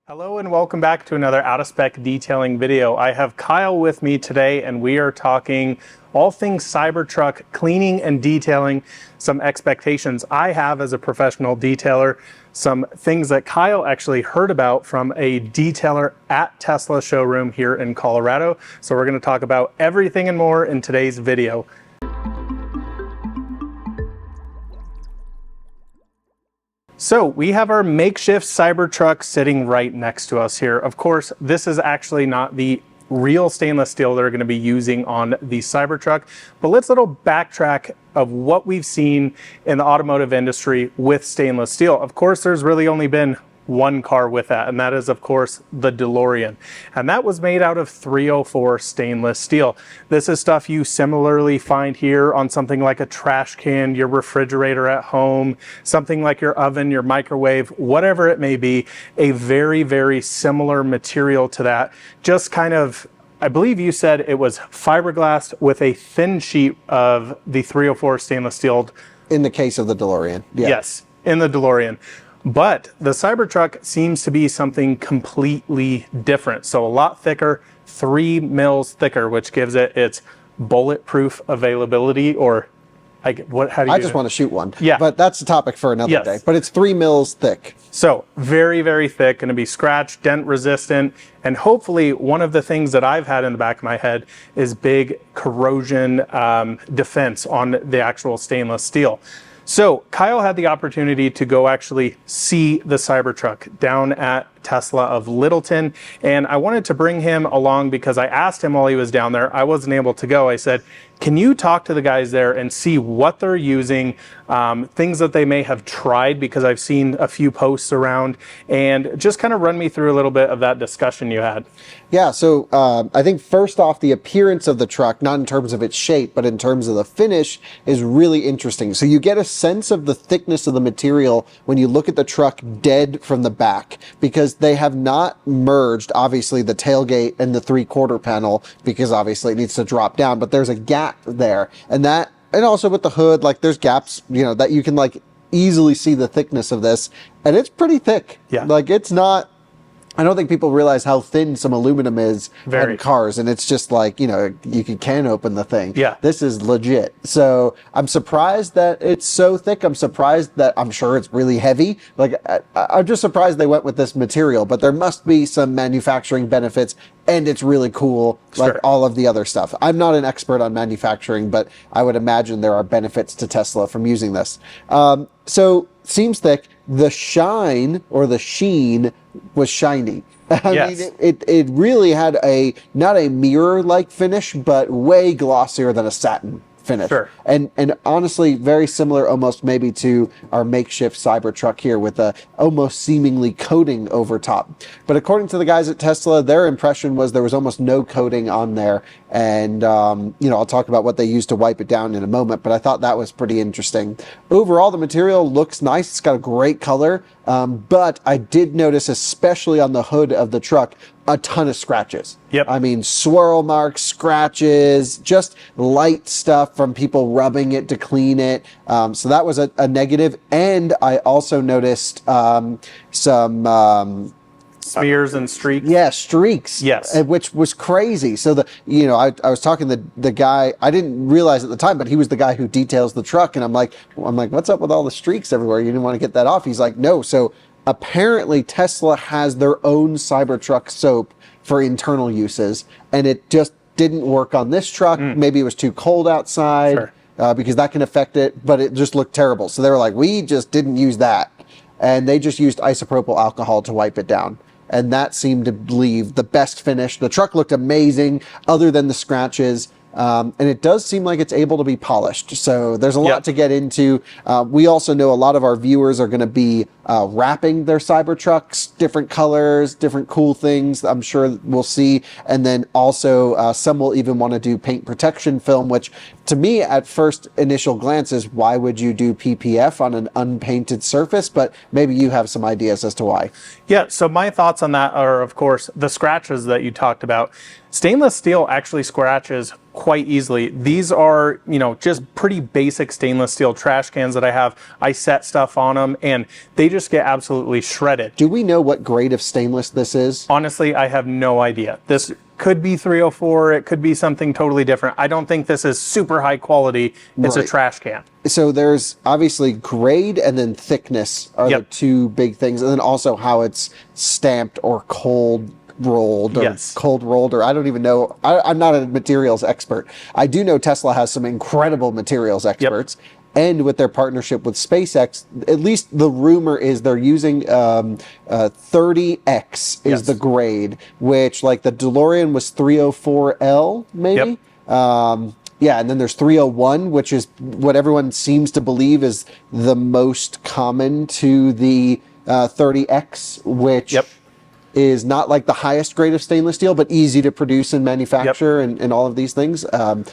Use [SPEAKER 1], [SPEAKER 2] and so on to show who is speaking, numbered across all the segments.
[SPEAKER 1] Hello and welcome back to another out of spec detailing video. I have Kyle with me today and we are talking all things Cybertruck cleaning and detailing, some expectations I have as a professional detailer, some things that Kyle actually heard about from a detailer at Tesla showroom here in Colorado. So we're going to talk about everything and more in today's video. So we have our makeshift Cybertruck sitting right next to us here. Of course, this is actually not the real stainless steel they're going to be using on the Cybertruck, but let's little backtrack of what we've seen in the automotive industry with stainless steel. Of course, there's really only been one car with that, and that is of course the Delorean, and that was made out of 304 stainless steel. This is stuff you similarly find here on something like a trash can, your refrigerator at home, something like your oven, your microwave, whatever it may be. A very similar material to that, just kind of, I believe you said it was fiberglass with a thin sheet of the 304 stainless steel.
[SPEAKER 2] In the case of the DeLorean, yeah.
[SPEAKER 1] Yes, in the DeLorean. But the Cybertruck seems to be something completely different. So a lot thicker, 3 mils thicker, which gives it its bulletproof availability, or how do you
[SPEAKER 2] I just want to shoot one.
[SPEAKER 1] Yeah.
[SPEAKER 2] But that's a topic for another day. But it's 3 mils thick.
[SPEAKER 1] So very thick, going to be scratch, dent resistant. And hopefully one of the things that I've had in the back of my head is big corrosion defense on the actual stainless steel. So Kyle had the opportunity to go actually see the Cybertruck down at Tesla of Littleton, and I wanted to bring him along because I asked him while he was down there. I wasn't able to go. I said, can you talk to the guys there and see what they're using, things that they may have tried, because I've seen a few posts around, and just kind of run me through a little bit of that discussion you had.
[SPEAKER 2] Yeah, so I think first off, the appearance of the truck, not in terms of its shape, but in terms of the finish, is really interesting. So you get a sense of the thickness of the material when you look at the truck dead from the back, because they have not merged, obviously, the tailgate and the 3/4 panel, because obviously it needs to drop down, but there's a gap there. And also with the hood, like there's gaps, that you can like easily see the thickness of this, and it's pretty thick.
[SPEAKER 1] Yeah.
[SPEAKER 2] Like it's not, I don't think people realize how thin some aluminum is in cars, and it's just like, you can open the thing.
[SPEAKER 1] Yeah.
[SPEAKER 2] This is legit. So I'm surprised that it's so thick. I'm surprised that, I'm sure it's really heavy. Like I'm just surprised they went with this material, but there must be some manufacturing benefits, and it's really cool, like all of the other stuff. I'm not an expert on manufacturing, but I would imagine there are benefits to Tesla from using this. So seems thick. The shine or the sheen was shiny. I mean, it really had not a mirror-like finish, but way glossier than a satin finish.
[SPEAKER 1] Sure.
[SPEAKER 2] And honestly, very similar almost maybe to our makeshift Cybertruck here, with a almost seemingly coating over top. But according to the guys at Tesla, their impression was there was almost no coating on there. And, I'll talk about what they used to wipe it down in a moment, but I thought that was pretty interesting. Overall, the material looks nice. It's got a great color. But I did notice, especially on the hood of the truck, a ton of scratches.
[SPEAKER 1] Yep.
[SPEAKER 2] I mean, swirl marks, scratches, just light stuff from people rubbing it to clean it. So that was a negative. And I also noticed some
[SPEAKER 1] smears and streaks.
[SPEAKER 2] Yeah, streaks.
[SPEAKER 1] Yes.
[SPEAKER 2] Which was crazy. So I was talking to the guy, I didn't realize at the time, but he was the guy who details the truck, and I'm like, what's up with all the streaks everywhere? You didn't want to get that off? He's like, no. So apparently Tesla has their own Cybertruck soap for internal uses, and it just didn't work on this truck. Maybe it was too cold outside, because that can affect it, but it just looked terrible. So they were like, we just didn't use that. And they just used isopropyl alcohol to wipe it down. And that seemed to leave the best finish. The truck looked amazing, other than the scratches. And it does seem like it's able to be polished. So there's a lot to get into. We also know a lot of our viewers are going to be wrapping their Cybertrucks, different colors, different cool things, I'm sure we'll see. And then also some will even want to do paint protection film, which to me at first initial glance is, why would you do PPF on an unpainted surface? But maybe you have some ideas as to why.
[SPEAKER 1] Yeah, so my thoughts on that are, of course, the scratches that you talked about. Stainless steel actually scratches quite easily. These are, just pretty basic stainless steel trash cans that I have. I set stuff on them and they just get absolutely shredded.
[SPEAKER 2] Do we know what grade of stainless this is?
[SPEAKER 1] Honestly, I have no idea. This could be 304. It could be something totally different. I don't think this is super high quality. It's a trash can.
[SPEAKER 2] So there's obviously grade and then thickness are the two big things. And then also how it's stamped or cold rolled or cold rolled, or I don't even know. I'm not a materials expert. I do know Tesla has some incredible materials experts. And with their partnership with SpaceX, at least the rumor is they're using 30X is the grade, which like the DeLorean was 304L maybe. Yeah, and then there's 301, which is what everyone seems to believe is the most common to the 30X, which is not like the highest grade of stainless steel, but easy to produce and manufacture and all of these things. I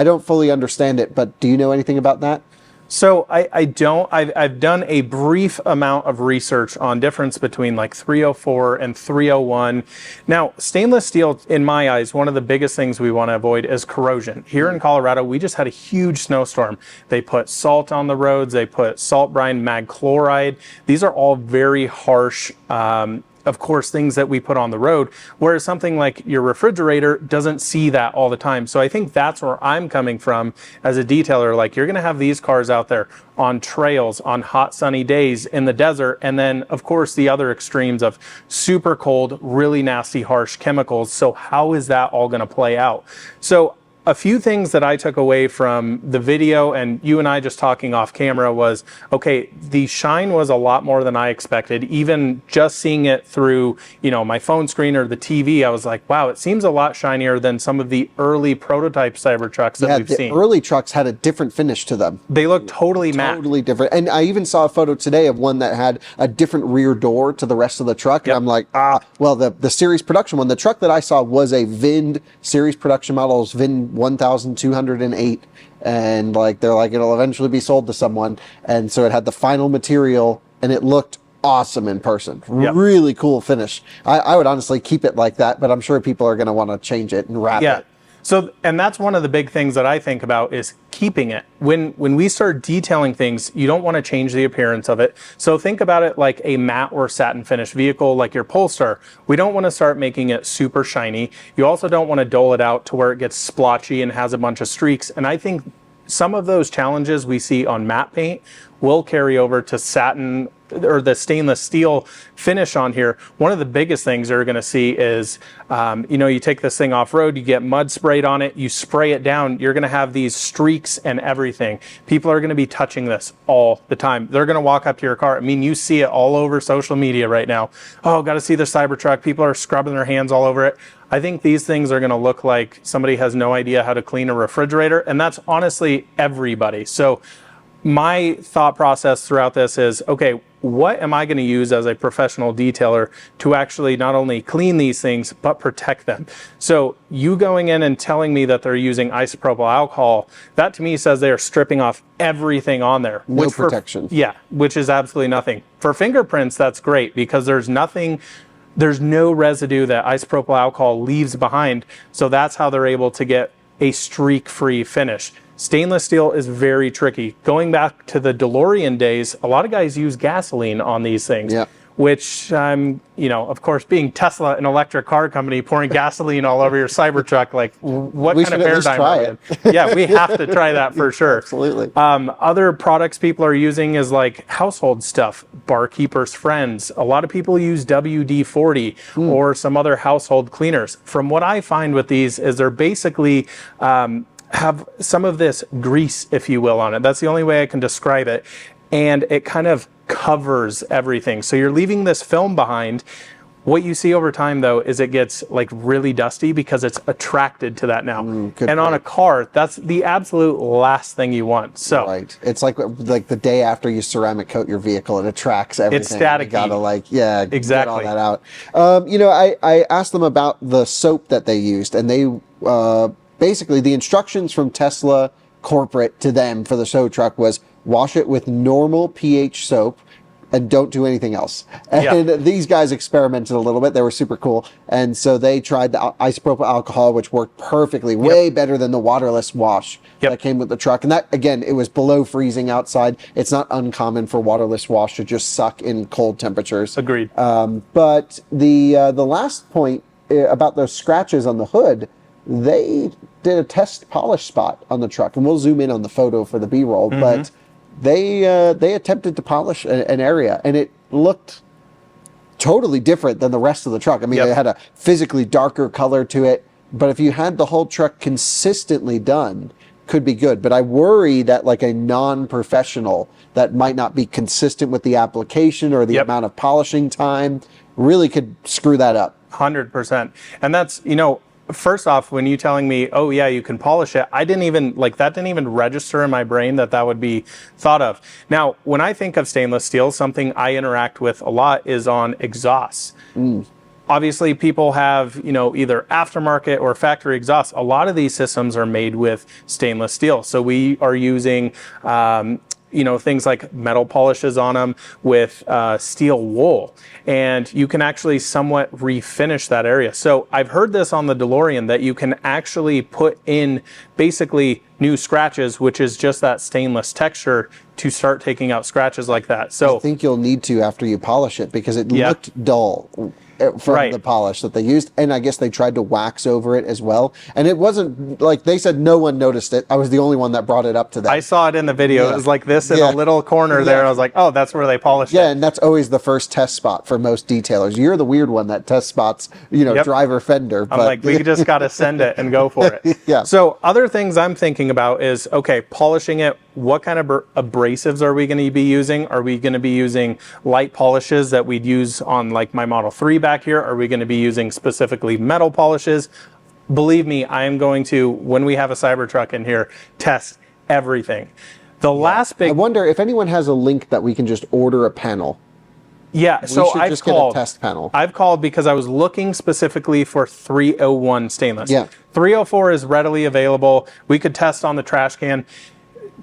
[SPEAKER 2] don't fully understand it, but do you know anything about that?
[SPEAKER 1] So I don't. I've done a brief amount of research on difference between like 304 and 301. Now, stainless steel, in my eyes, one of the biggest things we want to avoid is corrosion. Here in Colorado, we just had a huge snowstorm. They put salt on the roads. They put salt brine, mag chloride. These are all very harsh of course, things that we put on the road, whereas something like your refrigerator doesn't see that all the time. So I think that's where I'm coming from as a detailer. Like, you're going to have these cars out there on trails, on hot sunny days in the desert, and then of course the other extremes of super cold, really nasty, harsh chemicals. So how is that all going to play out? So a few things that I took away from the video and you and I just talking off camera was, okay, the shine was a lot more than I expected. Even just seeing it through, my phone screen or the TV, I was like, wow, it seems a lot shinier than some of the early prototype Cybertrucks that we've seen.
[SPEAKER 2] The early trucks had a different finish to them.
[SPEAKER 1] They look totally matte.
[SPEAKER 2] Totally different. And I even saw a photo today of one that had a different rear door to the rest of the truck. And I'm like, well, the series production one, the truck that I saw was a VIN series production model, was VIN 1208, and like they're like, it'll eventually be sold to someone, and so it had the final material and it looked awesome in person. Really cool finish. I would honestly keep it like that, but I'm sure people are going to want to change it and wrap it.
[SPEAKER 1] So, and that's one of the big things that I think about is keeping it. When we start detailing things, you don't want to change the appearance of it. So think about it like a matte or satin finish vehicle, like your Polestar. We don't want to start making it super shiny. You also don't want to dole it out to where it gets splotchy and has a bunch of streaks. And I think some of those challenges we see on matte paint will carry over to satin or the stainless steel finish on here. One of the biggest things you're going to see is, you take this thing off road, you get mud sprayed on it, you spray it down, you're going to have these streaks and everything. People are going to be touching this all the time. They're going to walk up to your car. I mean, you see it all over social media right now. Oh, got to see the Cybertruck. People are scrubbing their hands all over it. I think these things are going to look like somebody has no idea how to clean a refrigerator, and that's honestly everybody. So my thought process throughout this is, okay, what am I going to use as a professional detailer to actually not only clean these things, but protect them? So you going in and telling me that they're using isopropyl alcohol, that to me says they are stripping off everything on there.
[SPEAKER 2] No protection.
[SPEAKER 1] Which is absolutely nothing. For fingerprints, that's great because there's no residue that isopropyl alcohol leaves behind. So that's how they're able to get a streak-free finish. Stainless steel is very tricky. Going back to the DeLorean days, a lot of guys use gasoline on these things, which, of course, being Tesla, an electric car company, pouring gasoline all over your Cybertruck, like, what kind of paradigm are we in? Yeah, we have to try that for sure.
[SPEAKER 2] Absolutely.
[SPEAKER 1] Other products people are using is like household stuff, Barkeeper's Friends. A lot of people use WD-40 or some other household cleaners. From what I find with these is they're basically have some of this grease, if you will, on it. That's the only way I can describe it. And it kind of covers everything. So you're leaving this film behind. What you see over time, though, is it gets like really dusty because it's attracted to that now. And on a car, that's the absolute last thing you want. So
[SPEAKER 2] it's like the day after you ceramic coat your vehicle, it attracts everything.
[SPEAKER 1] It's static.
[SPEAKER 2] You gotta
[SPEAKER 1] exactly
[SPEAKER 2] get all that out. I asked them about the soap that they used, and they basically the instructions from Tesla corporate to them for the show truck was wash it with normal pH soap. and don't do anything else. And these guys experimented a little bit. They were super cool. And so they tried the isopropyl alcohol, which worked perfectly, way better than the waterless wash that came with the truck. And that, again, it was below freezing outside. It's not uncommon for waterless wash to just suck in cold temperatures.
[SPEAKER 1] Agreed.
[SPEAKER 2] But the last point about those scratches on the hood, they did a test polish spot on the truck, and we'll zoom in on the photo for the B-roll, but they attempted to polish an area, and it looked totally different than the rest of the truck. I mean, it had a physically darker color to it, but if you had the whole truck consistently done, could be good. But I worry that like a non-professional that might not be consistent with the application or the amount of polishing time really could screw that up.
[SPEAKER 1] 100%. And that's, you know, first off, when you telling me, oh yeah, you can polish it, I didn't even, like, that didn't even register in my brain that that would be thought of. Now, when I think of stainless steel, something I interact with a lot is on exhausts. Obviously, people have, you know, either aftermarket or factory exhausts. A lot of these systems are made with stainless steel. So we are using, you know, things like metal polishes on them with steel wool. And you can actually somewhat refinish that area. So I've heard this on the Delorean that you can actually put in basically new scratches, which is just that stainless texture to start taking out scratches like that. So
[SPEAKER 2] I think you'll need to after you polish it because it looked dull from the polish that they used, and I guess they tried to wax over it as well, and it wasn't like they said no one noticed it. I was the only one that brought it up to them.
[SPEAKER 1] I saw it in the video. It was like this in a little corner there, and I was like, oh, that's where they polished it.
[SPEAKER 2] And that's always the first test spot for most detailers. You're the weird one that test spots, you know, driver fender.
[SPEAKER 1] I'm like, we just got to send it and go for it. So other things I'm thinking about is, okay, polishing it, what kind of abrasives are we going to be using? Are we going to be using light polishes that we'd use on like my Model 3 back here? Are we going to be using specifically metal polishes? Believe me, I am going to, when we have a Cybertruck in here, test everything. The last big...
[SPEAKER 2] I wonder if anyone has a link that we can just order a panel.
[SPEAKER 1] Yeah, so
[SPEAKER 2] I've just get a test panel.
[SPEAKER 1] I've called because I was looking specifically for 301 stainless. 304 is readily available. We could test on the trash can.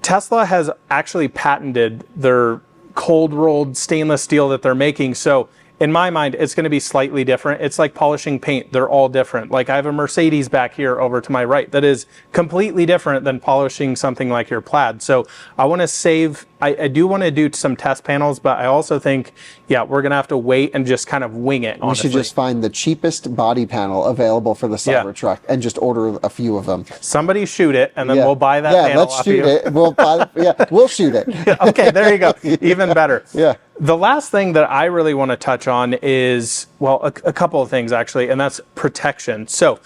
[SPEAKER 1] Tesla has actually patented their cold rolled stainless steel that they're making. So in my mind, it's going to be slightly different. It's like polishing paint. They're all different. Like I have a Mercedes back here over to my right that is completely different than polishing something like your Plaid. So I want to save, I do want to do some test panels, but I also think, yeah, we're going to have to wait and just kind of wing it, honestly.
[SPEAKER 2] We should just find the cheapest body panel available for the Cybertruck and just order a few of them.
[SPEAKER 1] Somebody shoot it, and then we'll buy that panel
[SPEAKER 2] let's shoot it. We'll buy we'll shoot it.
[SPEAKER 1] Okay, there you go. Even better.
[SPEAKER 2] Yeah.
[SPEAKER 1] The last thing that I really want to touch on is, well, a couple of things actually, and that's protection. So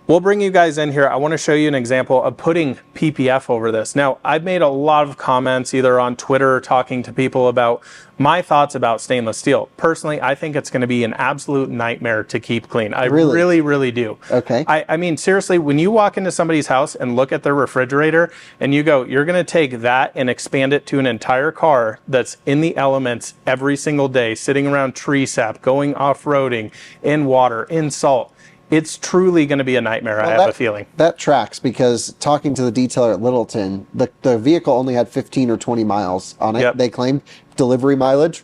[SPEAKER 1] we'll bring you guys in here. I want to show you an example of putting PPF over this. Now, I've made a lot of comments either on Twitter or talking to people about my thoughts about stainless steel. Personally, I think it's going to be an absolute nightmare to keep clean. I really, really do.
[SPEAKER 2] Okay.
[SPEAKER 1] I mean, seriously, when you walk into somebody's house and look at their refrigerator and you go, you're going to take that and expand it to an entire car that's in the elements every single day, sitting around tree sap, going off-roading, in water, in salt. It's truly going to be a nightmare, I have a feeling.
[SPEAKER 2] That tracks because talking to the detailer at Littleton, the vehicle only had 15 or 20 miles on it, they claimed. Delivery mileage.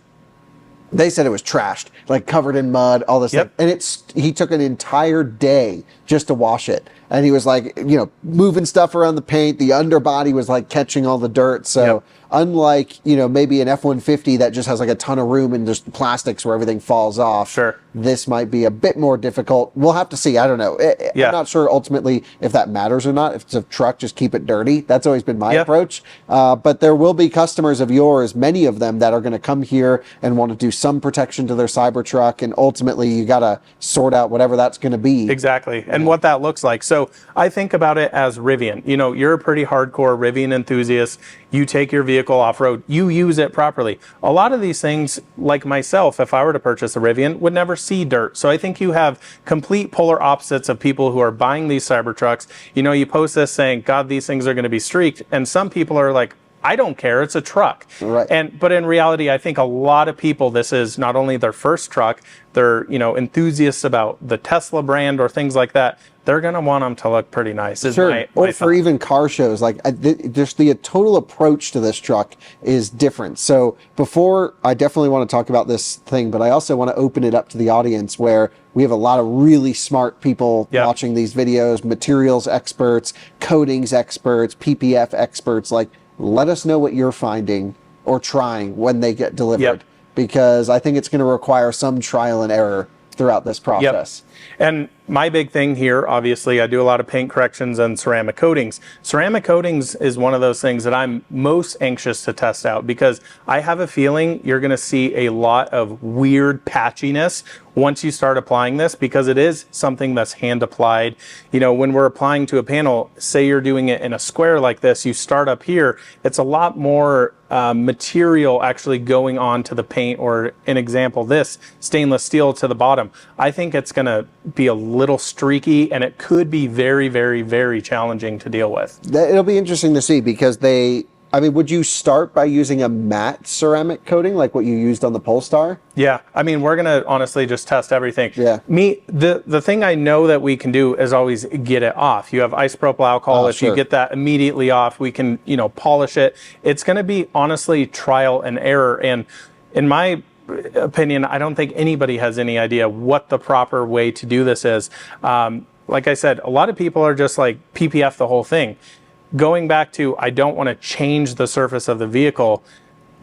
[SPEAKER 2] They said it was trashed, like covered in mud, all this stuff. And he took an entire day just to wash it. And he was like, you know, moving stuff around the paint. The underbody was like catching all the dirt. So unlike, you know, maybe an F-150 that just has like a ton of room and just plastics where everything falls off. This might be a bit more difficult. We'll have to see. I don't know. I'm not sure ultimately if that matters or not. If it's a truck, just keep it dirty. That's always been my approach. But there will be customers of yours, many of them, that are going to come here and want to do some protection to their Cybertruck. And ultimately, you got to sort out whatever that's going to be.
[SPEAKER 1] Exactly. And what that looks like. So I think about it as Rivian. You know, you're a pretty hardcore Rivian enthusiast. You take your vehicle off-road, you use it properly. A lot of these things, like myself, if I were to purchase a Rivian, would never see dirt. So I think you have complete polar opposites of people who are buying these Cybertrucks. You know, you post this saying, God, these things are going to be streaked. And some people are like, I don't care, it's a truck.
[SPEAKER 2] Right.
[SPEAKER 1] But in reality, I think a lot of people, this is not only their first truck, they're, enthusiasts about the Tesla brand or things like that. They're going to want them to look pretty nice.
[SPEAKER 2] Sure. Or for even car shows, like just the total approach to this truck is different. So before, I definitely want to talk about this thing, but I also want to open it up to the audience where we have a lot of really smart people watching these videos, materials experts, coatings experts, PPF experts. Like, let us know what you're finding or trying when they get delivered, because I think it's going to require some trial and error throughout this process.
[SPEAKER 1] And my big thing here, obviously, I do a lot of paint corrections and ceramic coatings. Ceramic coatings is one of those things that I'm most anxious to test out, because I have a feeling you're going to see a lot of weird patchiness once you start applying this, because it is something that's hand applied. When we're applying to a panel, say you're doing it in a square like this, you start up here, it's a lot more material actually going on to the paint, or an example, this stainless steel to the bottom. I think it's going to be a little streaky, and it could be very, very, very challenging to deal with.
[SPEAKER 2] It'll be interesting to see, because would you start by using a matte ceramic coating like what you used on the Polestar?
[SPEAKER 1] Yeah, we're gonna honestly just test everything.
[SPEAKER 2] Yeah.
[SPEAKER 1] The thing I know that we can do is always get it off. You have isopropyl alcohol. If you get that immediately off, we can polish it. It's gonna be honestly trial and error. And in my opinion, I don't think anybody has any idea what the proper way to do this is. Like I said, a lot of people are just like PPF the whole thing. Going back to, I don't want to change the surface of the vehicle.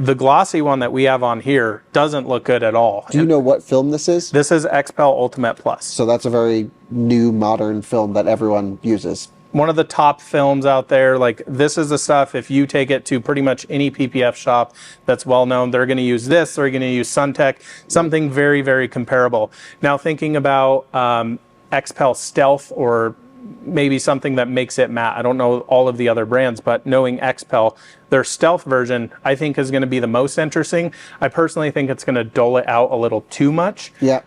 [SPEAKER 1] The glossy one that we have on here doesn't look good at all.
[SPEAKER 2] Do you know what film this is?
[SPEAKER 1] This is XPEL Ultimate Plus.
[SPEAKER 2] So that's a very new, modern film that everyone uses.
[SPEAKER 1] One of the top films out there. Like, this is the stuff, if you take it to pretty much any PPF shop that's well known, they're going to use this, they're going to use Suntech, something very, very comparable. Now, thinking about XPEL Stealth, or maybe something that makes it matte. I don't know all of the other brands, but knowing XPEL, their Stealth version, I think is going to be the most interesting. I personally think it's going to dull it out a little too much.
[SPEAKER 2] Yeah.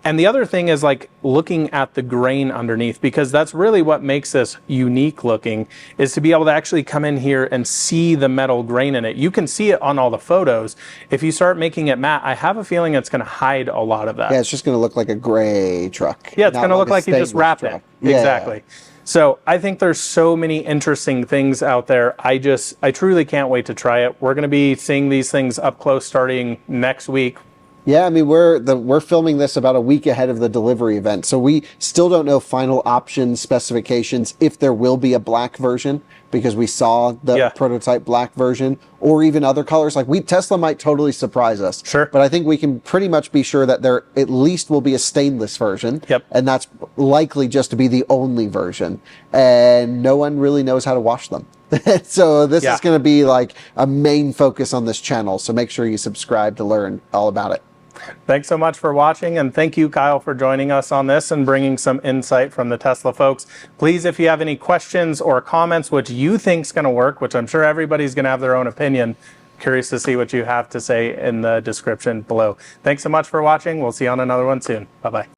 [SPEAKER 1] And the other thing is like looking at the grain underneath, because that's really what makes this unique looking, is to be able to actually come in here and see the metal grain in it. You can see it on all the photos. If you start making it matte, I have a feeling it's going to hide a lot of that.
[SPEAKER 2] Yeah, it's just going to look like a gray truck.
[SPEAKER 1] Yeah, it's going to look like you just wrapped it.
[SPEAKER 2] Yeah.
[SPEAKER 1] Exactly. So I think there's so many interesting things out there. I truly can't wait to try it. We're going to be seeing these things up close starting next week.
[SPEAKER 2] Yeah, we're filming this about a week ahead of the delivery event, so we still don't know final options, specifications, if there will be a black version, because we saw the prototype black version, or even other colors. Like, Tesla might totally surprise us.
[SPEAKER 1] Sure.
[SPEAKER 2] But I think we can pretty much be sure that there at least will be a stainless version.
[SPEAKER 1] Yep.
[SPEAKER 2] And that's likely just to be the only version. And no one really knows how to wash them. So this is going to be like a main focus on this channel. So make sure you subscribe to learn all about it.
[SPEAKER 1] Thanks so much for watching, and thank you, Kyle, for joining us on this and bringing some insight from the Tesla folks. Please, if you have any questions or comments which you think is going to work, which I'm sure everybody's going to have their own opinion, curious to see what you have to say in the description below. Thanks so much for watching. We'll see you on another one soon. Bye-bye.